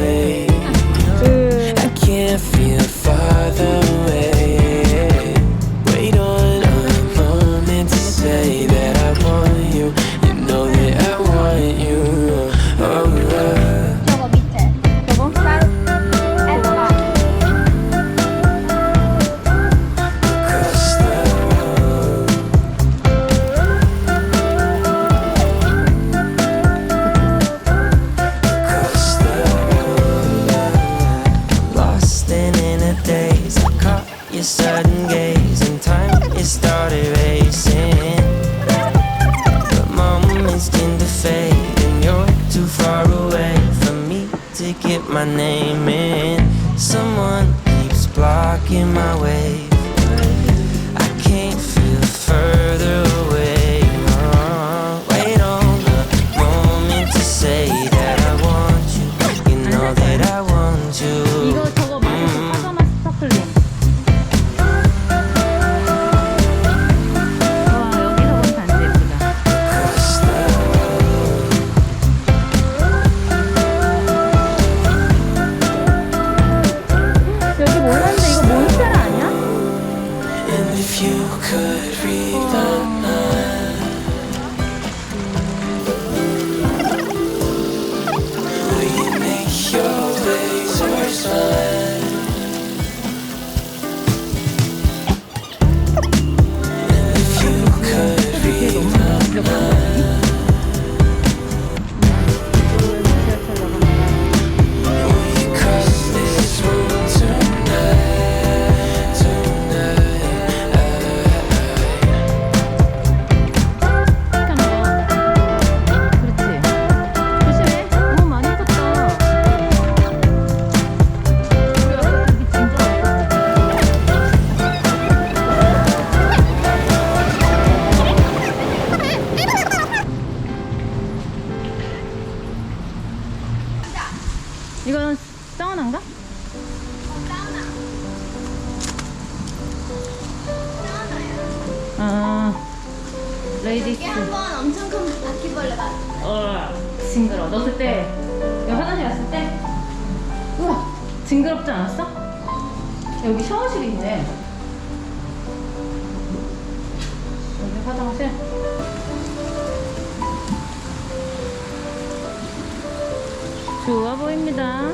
away. I can't feel farther away. Wait on a moment to say that I want you. You know that I want you. Oh, 저거 밑에. 저거? 에스파. across the road. Across the road. Lost and in a daze, I caught your sudden gaze, and time it started racing. But moments tend to fade, and you're too far away from me to get my name in. Someone keeps blocking my way. I can't feel further away. Wait on the moment to say that I want you. You know that I want you. 이거 저거 맛있어. 파자마 스파클링. 와, 여기서 본 반지 예쁘다. Across the road. 여기 몰랐는데 이거 몬스테라 아니야? And if you could read my mind, will you make your ways towards mine? And if you could read my mind, will you cross this room tonight? 그렇지. 조심해. 너무 많이 컸다. 우리 아까 여기 진짜 이건 사우나인가? 아, 레이디스. 이게 한 번 엄청 큰 바퀴벌레 봤는데. 징그러워. 너 그때 여기 화장실 갔을 때? 우와, 징그럽지 않았어? 여기 샤워실 있네. 여기 화장실. 좋아 보입니다.